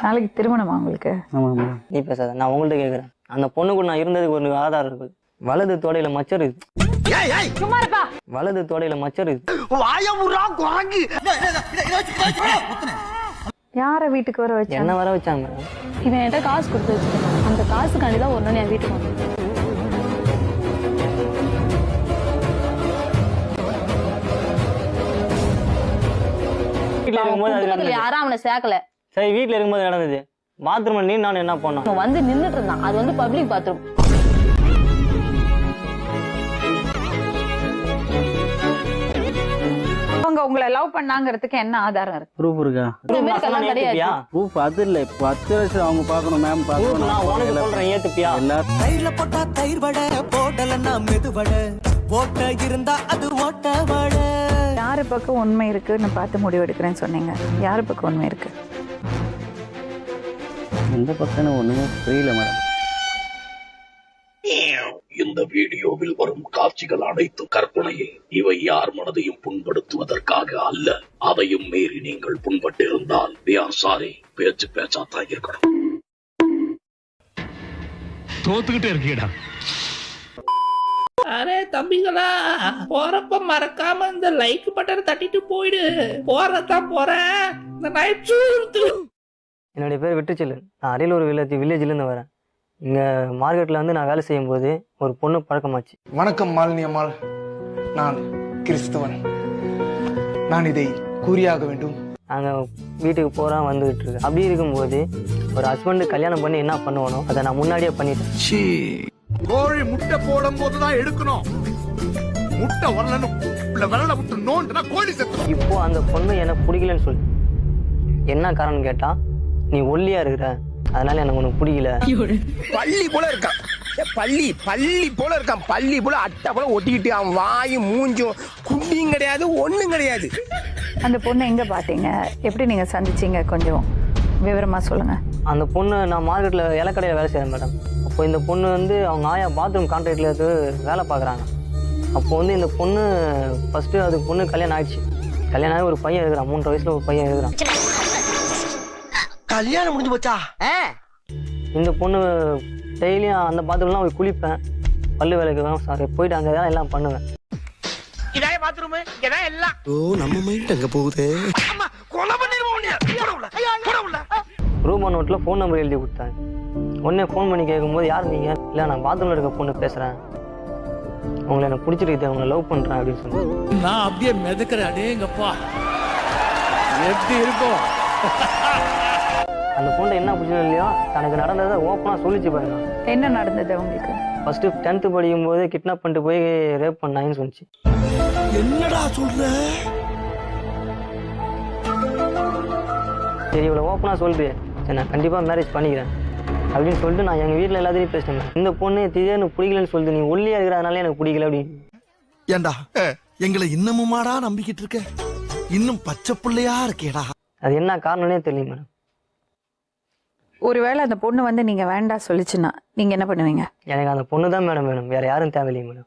நாளைக்கு திருமணமா உங்களுக்கு? ஆமாம் மேடம். நீ பேசாத, நான் உங்கள்கிட்ட கேட்குறேன். அந்த பொண்ணு கூட நான் இருந்ததுக்கு ஒரு ஆதாரம் இருக்குது. வலது தோடையில மச்சர் இருக்கு. சும்மா இருப்பா. வலது தோடையில மச்சர் இருக்கு. யார வீட்டுக்கு வர வச்சு? என்ன வர வச்சாங்க? இவன் என்கிட்ட காசு கொடுத்து வச்சுருக்கான். அந்த காசுக்காண்டி தான் ஒரு நாள் என் வீட்டுக்கு வந்தேன். வீட்டுல இருக்கும்போது அது நடந்தது. யாரும் அவனை சேர்க்கல. சரி, வீட்டுல இருக்கும்போது நடந்தது. பாத்ரூம் நீ நான் என்ன பண்ணோம்? அவன் வந்து நின்னுட்டு இருந்தான். அது வந்து பப்ளிக் பாத்ரூம். அவங்க உங்களை லவ் பண்ணாங்கிறதுக்கு என்ன ஆதாரம் இருக்கு? ப்ரூஃப் இருக்கா? ஏத்துப்பியா? ப்ரூஃப் அது இல்லை. இப்போ 10 வருஷம் அவங்க பார்க்கணும் மேம். பார்க்கணும். நான் உனக்கு சொல்றேன், ஏத்துப்பியா? எல்லாரும் கையில போட்டா தயிர் வடை, போடலன்னா மெது வடை, ஓட்ட இருந்தா அது ஓட்ட வடை. யாரு பக்கம் உண்மை இருக்குன்னு பார்த்து முடிவு எடுக்கிறேன்னு சொன்னீங்க. யாரு பக்கம் உண்மை இருக்கு? எந்த பக்கம் ஒண்ணுமே புரியல மேடம். இந்த வீடியோவில் வரும் காட்சிகள் அனைத்தும் கற்பனையே. இவை யார் மனதையும் புண்படுத்துவதற்காக அல்ல. அதையும் மீறி நீங்கள் புண்பட்டிருந்தால் சாரி, பேச்சு பேச்சாத்தான் இருக்கணும். தோத்துக்கிட்டே இருக்கீடா. அரே தம்பிகளா, போறப்ப மறக்காம இந்த லைக் பட்டனை தட்டிட்டு போயிடு. போறதான் போறேன். இந்த நைட் ஷூ. என்னுடைய பேர் வெற்றிச்செல்லு. நான் அரியலூர் வில்லேஜ்ல இருந்து வரேன். இங்க மார்க்கெட்ல வந்து நான் வேலை செய்யும் போது ஒரு பொண்ணு பழக்கமாச்சு. வணக்கம் மாலினி அம்மாள், நான் கிறிஸ்தவன். நான் இதை கூறியாக வேண்டும். நாங்க வீட்டுக்கு போறோம், வந்துகிட்டு இருக்கேன். அப்படி இருக்கும்போது ஒரு ஹஸ்பண்ட் கல்யாணம் பண்ணி என்ன பண்ணுவானோ அதை நான் முன்னாடியே பண்ணிட்டேன். கோழி முட்டை போடும் போதுதான் எடுக்கணும். முட்டை வரலன்னு விரல விட்டு நோண்டுனா கோழி செத்து. இப்போ அந்த பொண்ணு எனக்கு பிடிக்கலன்னு சொல்லு. என்ன காரணம் கேட்டா, நீ ஒல்லியா இருக்கிற, அதனால எனக்கு உனக்கு பிடிக்கல. பள்ளி போல இருக்கான். பள்ளி போல இருக்கான். பள்ளி போல அட்டை போல ஒட்டிக்கிட்டு அவன் வாயும் மூஞ்சும் குண்டியும் கிடையாது, ஒண்ணும் கிடையாது. அந்த பொண்ணை எங்க பாத்தீங்க? எப்படி நீங்க சந்திச்சீங்க? கொஞ்சம் விவரமா சொல்லுங்க. அந்த பொண்ணு நான் மார்க்கெட்ல இலக்கடையில வேலை செய்யறேன் மேடம். அப்போ இந்த பொண்ணு வந்து அவங்க ஆயா பாத்ரூம் கான்ட்ராக்ட்ல வேலை பார்க்குறாங்க. அப்போ வந்து இந்த பொண்ணு ஃபர்ஸ்ட் அது பொண்ணு கல்யாணம் ஆயிடுச்சு. கல்யாணம் ஆகி ஒரு பையன் இருக்கிறான். 3 வயசுல ஒரு பையன் இருக்கிறான். கல்யாணம் முடிஞ்சு போச்சா? இந்த பொண்ணு டெய்லியும் அந்த பாத்ரூம்லாம் போய் குளிப்பேன், பல்லு வேலைக்கு போயிட்டு அங்கே தான் எல்லாம் பண்ணுவேன். இதான் பாத்ரூம், இதான் எல்லாம். ஓ, நம்ம மைண்ட் அங்க போகுது. கொலை பண்ணிடுவோம். ரூபா நோட்டில் ஃபோன் நம்பர் எழுதி கொடுத்தாங்க. உடனே ஃபோன் பண்ணி கேட்கும்போது, யார் நீங்கள்? இல்லை, நான் பாத்ரூமில் இருக்க பொண்ணு பேசுகிறேன், உங்களை எனக்கு பிடிச்சிருக்கு, உங்களை லவ் பண்ணுறேன் அப்படின்னு சொன்னேன். நான் அப்படியே மிதக்கிறேன். அடேங்கப்பா, எப்படி இருக்கும்? அந்த பொண்ணு என்ன பிடிச்சது இல்லையோ, தனக்கு நடந்ததை ஓப்பனாக சொல்லிச்சு பாருங்க. என்ன நடந்தது உங்களுக்கு? ஃபர்ஸ்ட் 10th படிக்கும் போது கிட்னாப் பண்ணிட்டு போய் ரேப் பண்ணாங்கன்னு சொன்னிச்சு. என்னடா சொல்ற? சரி, இவ்வளோ ஓப்பனாக சொல்லிட்டு, சரி நான் கண்டிப்பாக மேரேஜ் பண்ணிக்கிறேன் அப்படின்னு சொல்லிட்டு நான் எங்கள் வீட்டில் எல்லாத்தையும் பேசினேன். இந்த பொண்ணு திடீர்னு பிடிக்கலன்னு சொல்லிட்டு, நீ ஒல்லியா இருக்கிறதுனால எனக்கு பிடிக்கல அப்படின்னு. ஏண்டா எங்களை இன்னமுமாடா நம்பிக்கிட்டு இருக்க? இன்னும் பச்சை பிள்ளையா இருக்கேடா. அது என்ன காரணம்னே தெரியல மேடம். ஒருவேளை அந்த பொண்ணு வந்து நீங்க வேண்டாம் சொல்லிச்சுன்னா நீங்க என்ன பண்ணுவீங்க? எனக்கு அந்த பொண்ணு தான் மேடம் வேணும், வேற யாரும் தேவையில்லையே மேடம்.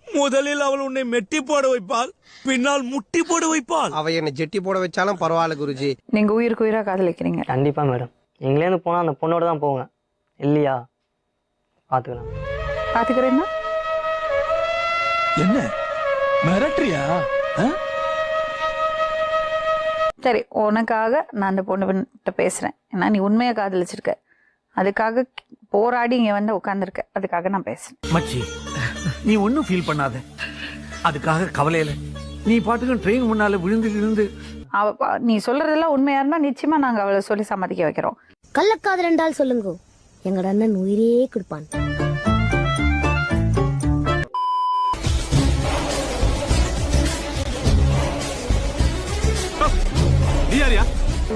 முதலில் அவள் உன்னை மெட்டி போட வைப்பாள், பின்னால் முட்டி போட வைப்பாள். அவ என்ன ஜெட்டி போட வச்சாலும் பரவாயில்ல குருஜி. நீங்க உயிருக்கு உயிரா காதலிக்கிறீங்க? கண்டிப்பா மேடம். எங்களேருந்து போனா அந்த பொண்ணோட தான் போவேன். இல்லையா, பாத்துக்கலாம். பாத்துக்கிறேன்னா என்ன மிரட்டுறியா? சரி, உனக்காக நான் அந்த பொண்ணுகிட்ட பேசுறேன். ஏன்னா நீ உண்மையா காதலிச்சிருக்க, அதுக்காக போராடி இங்க வந்து உட்காந்துருக்க, அதுக்காக நான் பேசுறேன். மச்சி, நீ ஒன்னும் ஃபீல் பண்ணாத. அதுக்காக கவலையில நீ பாட்டுக்கு ட்ரெயின் முன்னால விழுந்து நீ சொல்றதெல்லாம் உண்மையா இருந்தா நிச்சயமா நாங்க அவளை சொல்லி சம்மதிக்க வைக்கிறோம். கள்ளக்காதல் என்றால் சொல்லுங்க, எங்கட அண்ணன் உயிரே கொடுப்பான்.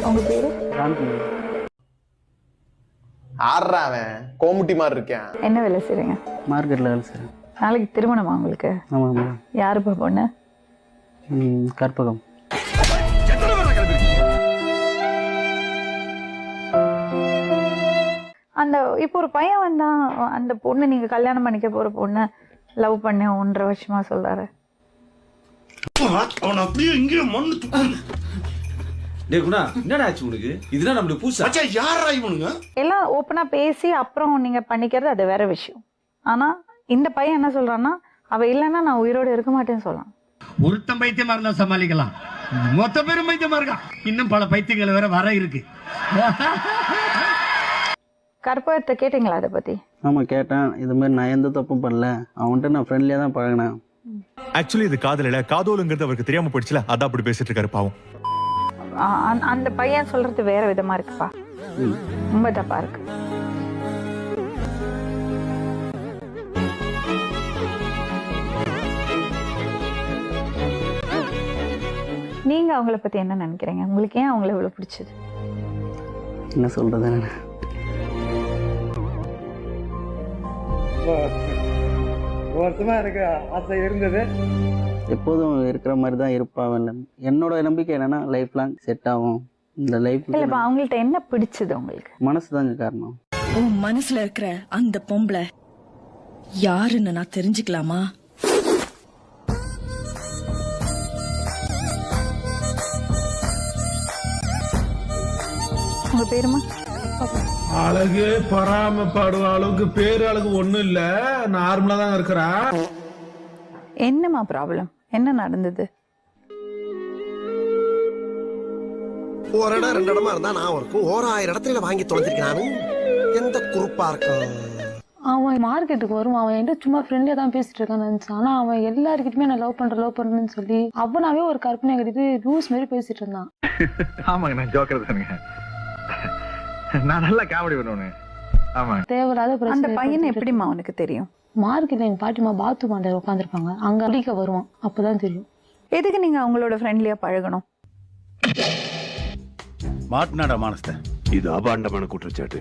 உங்க பேரு? ஆடுறாவன் கோமுட்டி மாதிரி இருக்கேன். என்ன வேலை செய்றீங்க? மார்க்கெட்டில் வேலை செய்கிறேன். நாளைக்கு திருமணமா உங்களுக்கு? ஆமாம் மேடம். யாருப்பா பொண்ணு? கற்பகம். அந்த இப்போ ஒரு பையன் வந்தா, அந்த பொண்ணு நீங்க கல்யாணம் பண்ணிக்க போற பொண்ணு லவ் பண்ண 1.5 வருஷமா சொல்றாரு. அவன் அப்படியே இங்கே மண்ணு டேய் குணா என்னடா ஆச்சு உனக்கு? இதுதான் நம்மளுக்கு பூசா. மச்சான் யாரா இவனுங்க? எல்லாம் ஓப்பனா பேசி அப்புறம் நீங்க பண்ணிக்கிறது அது வேற விஷயம். ஆனா இந்த பையன் என்ன சொல்றான்னா, அவ இல்லைன்னா நான் உயிரோடு இருக்க மாட்டேன்னு சொல்லலாம். ஒருத்தன் பைத்தியமா இருந்தா சமாளிக்கலாம், மொத்த பேரும் பைத்தியமா இருக்கான். இன்னும் பல பைத்தியங்கள் வேற வர இருக்கு. கற்பகத்தை கேட்டீங்களா அதை பத்தி? ஆமாம் கேட்டேன். இது மாதிரி நான் எந்த தப்பும் பண்ணல, அவன்கிட்ட நான் ஃப்ரெண்ட்லியாக தான் பழகினேன். ஆக்சுவலி இது காதல் இல்ல, காதோலுங்கிறது அவருக்கு தெரியாம போயிடுச்சுல, அதான் அப்படி பேசிட்டு இருக்காரு பாவம். அந்த பையன் சொல்றது வேற விதமா இருக்குப்பா, ரொம்ப தப்பா இருக்கு. நீங்க அவங்கள பத்தி என்ன நினைக்கிறீங்க? உங்களுக்கு ஏன் அவங்கள இவ்வளவு பிடிச்சது? என்ன சொல்கிறது, நான் வருஷமா எனக்கு ஆசை இருந்தது. எப்போதும் இருக்கிற மாதிரி தான் இருப்பான். என்னோட நம்பிக்கை என்னன்னா லைஃப் லாங் செட் ஆகும். இந்த லைஃப் இல்லப்பா, அவங்கள்ட்ட என்ன பிடிச்சது உங்களுக்கு? மனசு தாங்க காரணம். உன் மனசுல இருக்கிற அந்த பொம்பளை யாருன்னு நான் தெரிஞ்சுக்கலாமா? உங்க பேருமா? அழகு பராமப்படுற அளவுக்கு பேரு அழகு ஒண்ணும் இல்ல, நார்மலா தான் இருக்கிறா. என்னமா ப்ராப்ளம்? என்ன நடந்தது? ஒரு இடம் ரெண்டு இடமா இருந்தா நான் இருக்கும் 1000 இடத்துல வாங்கி தொலைஞ்சிருக்கானு எந்த குறுப்பா இருக்கும். அவன் மார்க்கெட்டுக்கு வருவான், அவன் என்கிட்ட சும்மா ஃப்ரெண்ட்லியா தான் பேசிட்டு இருக்கான்னு நினைச்சான். ஆனா அவன் எல்லாருக்கிட்டுமே நான் லவ் பண்றேன்னு சொல்லி அவனாவே ஒரு கற்பனை கட்டிட்டு லூஸ் மாதிரி பேசிட்டு இருந்தான். ஆமாங்க, நான் ஜோக்கர் தானுங்க. நான் நல்லா காமெடி பண்ணுவேன். ஆமா, தேவையில்லாத அந்த பிரச்சனை. பையனை எப்படிமா உனக்கு தெரியும்? மார்க்கெட்ல எங்க பாட்டிமா பாத்ரூம் ஆண்ட உட்காந்துருப்பாங்க, அங்க அடிக்க வருவான், அப்பதான் தெரியும். எதுக்கு நீங்க அவங்களோட ஃப்ரெண்ட்லியா பழகணும்? மாட்டினாடா மானஸ்த. இது அபாண்டமான குற்றச்சாட்டு.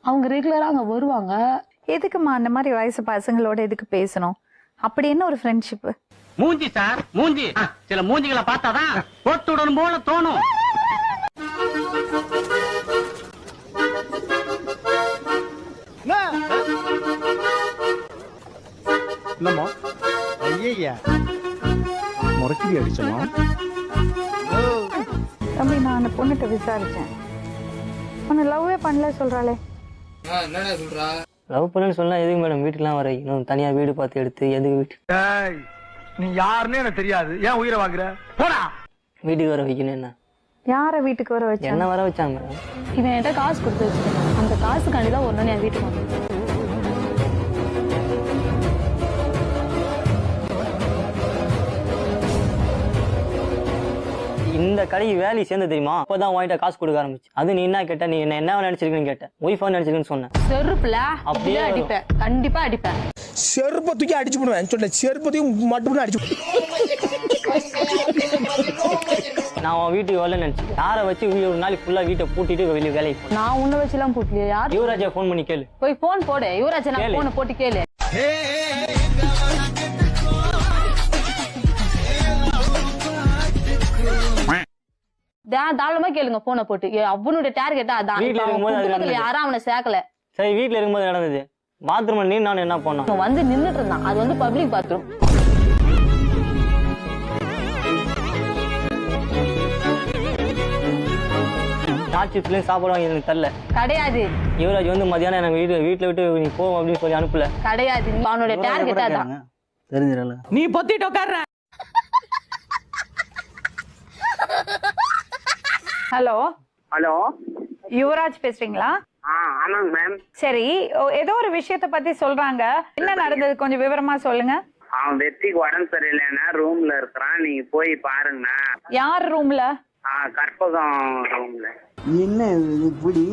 அவங்க ரெகுலரா அங்க வருவாங்க. எதுக்குமா அந்த மாதிரி வயசு பசங்களோட எதுக்கு பேசணும்? அப்படி என்ன ஒரு ஃப்ரெண்ட்ஷிப்? மூஞ்சி சார், மூஞ்சி. சில மூஞ்சிகளை பார்த்தாதான் போட்டுடன் போல தோணும். என்னம்மா ஐயா முறைக்கடி அடிச்சோமா? தம்பி, நான் அந்த பொண்ணுகிட்ட விசாரிச்சேன், உன்னை லவ்வே பண்ணல சொல்றாளே. லவ் பண்ணுன்னு சொன்னா எதுக்கு மேடம் வீட்டுக்குலாம் வர வைக்கணும்? தனியா வீடு பார்த்து எடுத்து எதுக்கு வீட்டு நீ யாருன்னு எனக்கு தெரியாது, ஏன் உயிரை வாங்குற? போடா. வீட்டுக்கு வர வைக்கணும்? என்ன யார வீட்டுக்கு வர வச்சா? என்ன வர வச்சாங்க மேடம்? இவன் என்கிட்ட காசு கொடுத்து வச்சுருக்கான், அந்த காசுக்காண்டி தான் ஒரு நாள் என் வீட்டுக்கு வந்தேன். இந்த கடைக்கு வேலை சேர்ந்து தெரியுமா? அப்பதான் வாங்கிட்ட காசு கொடுக்க ஆரம்பிச்சு. அது நீ என்ன கேட்ட? நீ என்ன நினைச்சிருக்கேன்னு கேட்ட. ஒய்ஃபா நினைச்சிருக்கேன்னு சொன்னேன். செருப்புல அப்படியே அடிப்பேன், கண்டிப்பா அடிப்பேன். செருப்பை தூக்கி அடிச்சு போடுவேன் சொன்ன, செருப்பத்தையும் மட்டும் அடிச்சு. நான் உன் வீட்டுக்கு வரல நினைச்சேன். யாரை வச்சு ஒரு நாளைக்கு ஃபுல்லா வீட்டை பூட்டிட்டு வெளியே வேலைக்கு போனேன். நான் உன்னை வச்சுலாம் பூட்டலையா? யார்? யுவராஜா போன் பண்ணி கேளு. போய் போன் போடு, யுவராஜ் நான் போனை போட்டு கேளு. தாராளமா கேளுங்க போனை போட்டு. அவனுடைய டார்கெட்டா அதான். வீட்டுல இருக்கும்போது அது நடந்தது. யாரும் அவனை சேர்க்கல. சரி, வீட்டுல இருக்கும்போது நடந்தது. பாத்ரூம் நீ நான் என்ன பண்ணோம்? அவன் வந்து நின்னுட்டு இருந்தான், அது வந்து பப்ளிக் பாத்ரூம். சாட்சியத்துலயும் சாப்பாடு வாங்கி எனக்கு தரல. கிடையாது. யுவராஜ் வந்து மதியானம் எனக்கு வீட்டுல விட்டு நீ போ அப்படின்னு சொல்லி அனுப்பல. கிடையாது, அவனுடைய டார்கெட்டா அதான். தெரிஞ்சிடல. நீ பொத்திட்டு உட்கார்ற. ஹலோ ஹலோ, யுவராஜ் பேசுறீங்களா? ஆமாங்க மேம். சரி, ஏதோ ஒரு விஷயத்த பத்தி சொல்றாங்க, என்ன நடந்தது கொஞ்சம் விவரமா சொல்லுங்க. அவன் வெற்றிக்கு உடம்பு சரியில்லைன்னா ரூம்ல இருக்கிறான், நீங்க போய் பாருங்கண்ணா. யார் ரூம்ல? கற்பகம் ரூம்ல. என்ன இப்படி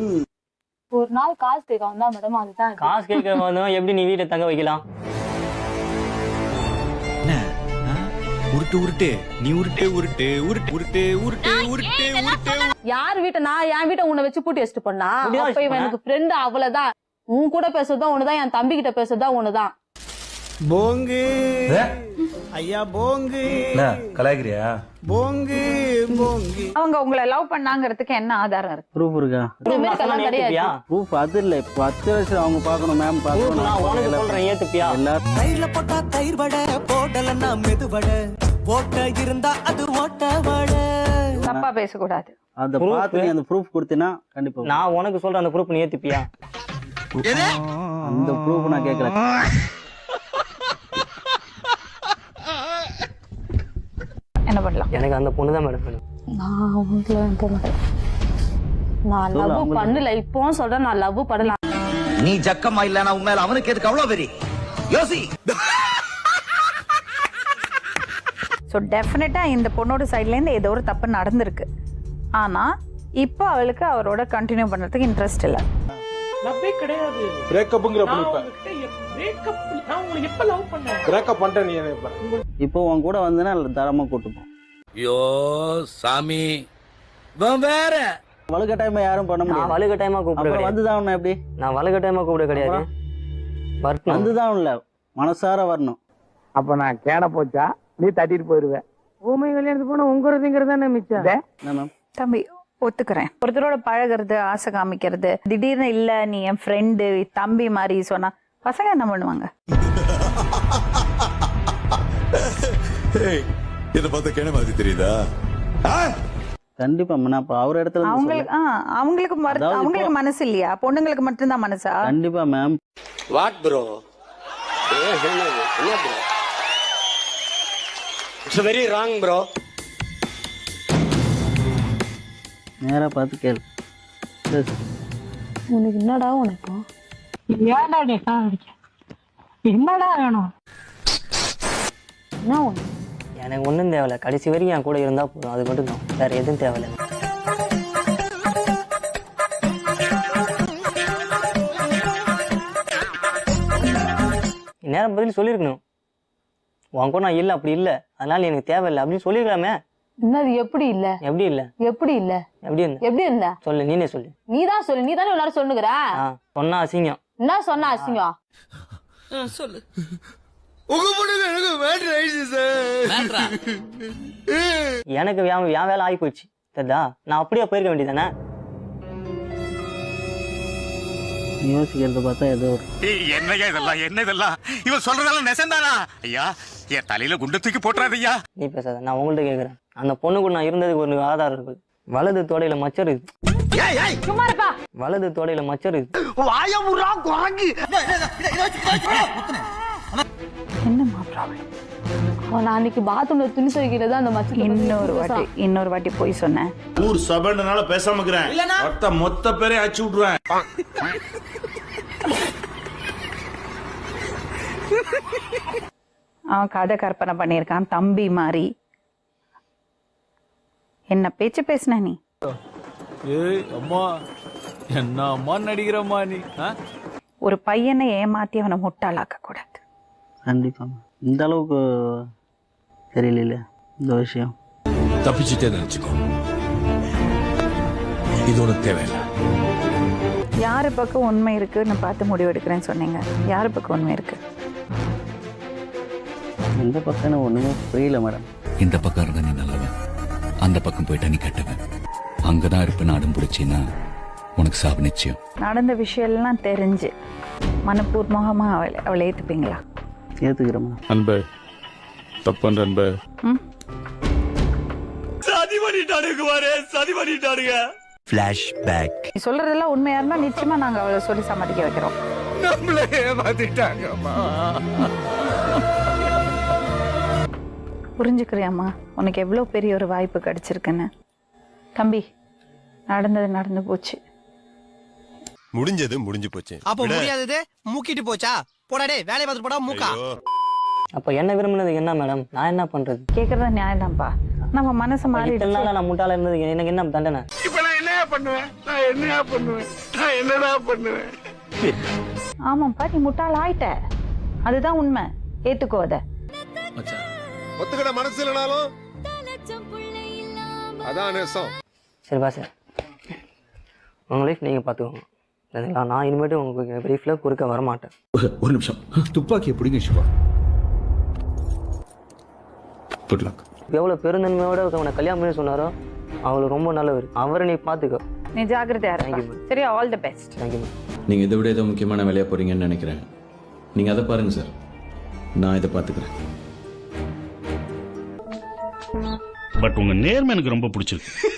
ஒரு நாள் காசு கேட்க வந்தா மேடம், அதுதான். காசு கேட்க வந்தோம், எப்படி நீ வீட்டை தங்க வைக்கலாம்? உருட்டு உருட்டு நீ உருட்டு உருட்டு உருட்டு உருட்டு உருட்டு உருட்டு உருட்டு. யார் வீட்டை? நான் என் வீட்டை உன்னை வச்சு பூட்டி வச்சுட்டு பண்ணா? அப்ப இவன் எனக்கு ஃப்ரெண்ட், அவ்வளவுதான். உன் கூட பேசுறதா ஒண்ணுதான், என் தம்பி கிட்ட பேசுறதா ஒண்ணுதான். போங்கு ஐயா, போங்கு கலாய்கிறியா? போங்கு போங்கு. அவங்க உங்களை லவ் பண்ணாங்கிறதுக்கு என்ன ஆதாரம் இருக்கு? ப்ரூஃப் இருக்கா? கிடையாது. ப்ரூஃப் அது இல்லை. இப்போ 10 வருஷம் அவங்க பார்க்கணும் மேம், பார்க்கணும். நான் உனக்கு சொல்றேன், ஏத்துப்பியா? எல்லாரும் தயிர்ல போட்டா தயிர் வடை, போடலன்னா மெது வடை, ஓட்ட இருந்தா அது ஓட்ட வடை. தப்பா பேசக்கூடாது. அதை பார்த்து நீ அந்த ப்ரூஃப் கொடுத்தீங்கன்னா கண்டிப்பா நான் உனக்கு சொல்ற அந்த ப்ரூஃப் நீ ஏத்துப்பியா? அந்த ப்ரூஃப் நான் கேட்கல. என்ன பண்ணலாம்? எனக்கு அந்த பொண்ணு தான் மேடம் வேணும். நான் உங்களை போக மாட்டேன். நான் லவ் பண்ணல, இப்போவும் சொல்றேன், நான் லவ் பண்ணல. நீ ஜக்கமா இல்லனா உண்மையில அவனுக்கு எதுக்கு அவ்வளவு வெறி? யோசி. ஸோ டெஃபினட்டாக இந்த பொண்ணோட சைட்லேருந்து ஏதோ ஒரு தப்பு நடந்திருக்கு. ஆனால் இப்போ அவளுக்கு அவரோட கண்டினியூ பண்ணுறதுக்கு இன்ட்ரெஸ்ட் இல்லை. லவ்வே கிடையாது. பிரேக்கப்ங்கற நான் உங்களுக்கு எப்ப லவ் பண்ணேன்? பிரேக்கப் பண்ணிட்டே நீ இப்போ உன் கூட வந்தனா தரமா கூட்டுப்போம். ஐயோ சாமி வேற வலுக்கட்டாயமா யாரும் பண்ண நான் முடியாது. வலுக்கட்டாயமா கூப்பிட அப்புறம் வந்துதான் எப்படி? நான் வலுக்கட்டாயமா கூப்பிட கிடையாது. வரணும். வந்துதான் இல்ல, மனசார வரணும். அப்ப நான் கேட போச்சா நீ தட்டிட்டு போயிருவ. ஊமை கல்யாணத்துக்கு போனா உங்கிறதுங்கிறதா மிச்சம். தம்பி ஒத்துக்கிறேன். ஒருத்தரோட பழகிறது, ஆசை காமிக்கிறது, திடீர்னு இல்ல நீ என் ஃப்ரெண்டு தம்பி மாதிரி சொன்னா பசங்க என்ன பண்ணுவாங்க? என்ன பார்த்த கேன மாதிரி தெரியுதா? கண்டிப்பா நான் இப்ப அவர் இடத்துல அவங்களுக்கு மனசு இல்லையா? பொண்ணுங்களுக்கு மட்டும்தான் மனசா? கண்டிப்பா மேம். What bro? என்ன bro? It's very wrong bro. நேரா பார்த்து கேளு. உனக்கு என்னடா உனக்கு? ஏன்டா நீ காமிக்க? என்னடா வேணும்? என்ன உனக்கு? எனக்கு ஒன்றும் தேவையில்ல. கடைசி வரைக்கும் என் கூட இருந்தால் போதும். அது மட்டும் தான், வேற எதுவும் தேவையில்லை. நேரம் பதில் சொல்லியிருக்கணும். உன் கூட நான் இல்லை, அப்படி இல்லை, அதனால எனக்கு தேவையில்லை அப்படின்னு சொல்லிருக்கலாமே. என்னது எப்படி இல்ல? எப்படி இல்லை? எப்படி இல்ல? எப்படி இல்லை? எப்படி இல்ல? சொல்லு, நீனே சொல்லு. நீதான் சொல்லு. நீ தானே எல்லாரும் சொல்லுங்கிற. சொன்னா அசிங்கம். என்ன சொன்னா அசிங்கம்? சொல்லு. எனக்கு என் வேலை ஆகி போயிடுச்சு. சரிதா? நான் அப்படியே போயிருக்க வேண்டியதானே. யோசிக்கிறத பார்த்தா ஏதோ என்னையா இதெல்லாம்? என்ன இதெல்லாம்? இவன் சொல்றதெல்லாம் நெசந்தானா? ஐயா என் தலையில குண்டு தூக்கி போட்டுறாதய்யா. நீ பேசாத, நான் உங்கள்ட்ட கேட்குறேன். அந்த பொண்ணு கூட நான் இருந்ததுக்கு ஒரு ஆதாரம் இருக்குது. வலது தோடையில மச்சர் இருக்கு. சும்மா இருப்பா. வலது தோடையில மச்சர் இருக்கு. வாயமுறா குரங்கு. என்னம்மா ப்ராப்ளம்? நான் அன்னைக்கு பாத்ரூம்ல துணி துவைக்கிறது அந்த மச்ச இன்னொரு வாட்டி போய் சொன்னேன். ஊர் சபைனால பேசாம இருக்கிறேன். மொத்த பேரே அடிச்சு விட்டுருவேன். அவன் கதை கற்பனை பண்ணியிருக்கான் தம்பி மாதிரி. என்ன பேச்சு பேசின நீ? ஏய் அம்மா, என்ன அம்மா நடிக்கிறம்மா நீ? ஒரு பையனை ஏமாத்தி அவனை முட்டாளாக்க கூடாது. கண்டிப்பா இந்த அளவுக்கு தெரியல இந்த விஷயம். தப்பிச்சுட்டே நினைச்சுக்கோ, இதோட தேவையில்லை. யாரு பக்கம் உண்மை இருக்குன்னு பார்த்து முடிவு எடுக்கிறேன்னு சொன்னீங்க. யாரு பக்கம் உண்மை இருக்கு? எந்த பக்கம் ஒண்ணுமே புரியல மேடம். இந்த பக்கம் இருந்தா நீ நல்லவன், அந்த பக்கம் போயிட்டா நீ கெட்டவன். அங்கதான் இருப்ப நாடும் பிடிச்சின்னா உனக்கு சாவு நிச்சயம். நடந்த விஷயம் எல்லாம் தெரிஞ்சு மனப்பூர்வமா அவளை ஏத்துப்பீங்களா? ஏத்துக்கிறேன் அன்பு. தப்பன்ற அன்பு. சதி பண்ணிட்டானுங்க. ஃபிளாஷ்பேக். நீ சொல்றதெல்லாம் உண்மையா இருந்தா நிச்சயமா நாங்க அவளை சொல்லி சம்மதிக்க வைக்கிறோம். நம்மளே ஏமாத்திட்டாங்கம்மா. புரிஞ்சுக்கிறியாம்மா உனக்கு எவ்வளவு பெரிய ஒரு வாய்ப்பு கிடைச்சிருக்குன்னு? தம்பி, நடந்தது நடந்து போச்சு. முடிஞ்சது முடிஞ்சு போச்சு. அப்ப முடியாதது மூக்கிட்டு போச்சா? போடாடே வேலைய பார்த்து போடா மூக்கா. அப்ப என்ன விரும்பினது என்ன மேடம்? நான் என்ன பண்றது? கேக்குறது நியாயம்தான்ப்பா. நம்ம மனசு மாறிடுச்சு. நான் முட்டாள இருந்தது எனக்கு என்ன தண்டனை? இப்ப நான் என்னடா பண்ணுவேன்? ஆமாப்பா, நீ முட்டாள் ஆயிட்ட. அதுதான் உண்மை. ஏத்துக்கோ அத. ஒத்துக்கிட மனசு இல்லனாலும் அதான் நேசம். சரி பா சார், உங்க லைஃப் நீங்க பாத்துக்கோங்க. நான் இனிமேட்டு உங்க லைஃப்ல குறுக்க வரமாட்டேன். ஒரு நிமிஷம், துப்பாக்கியை பிடிங்க சிவா. Good luck. எவ்வளவு பெருந்தன்மையோட அவனை கல்யாணம் பண்ணி சொன்னாரோ அவளு ரொம்ப நல்லவர். அவரை நீ பாத்துக்கோ. நீ ஜாக்கிரதையா இரு. சரி, ஆல் தி பெஸ்ட். தேங்க்யூ. நீங்க இதை விட ஏதோ முக்கியமான வேலையா போறீங்கன்னு நினைக்கிறேன். நீங்க அதை பாருங்க சார், நான் இதை பாத்துக்கிறேன். பட் உங்க நேர்மை எனக்கு ரொம்ப பிடிச்சிருக்கு.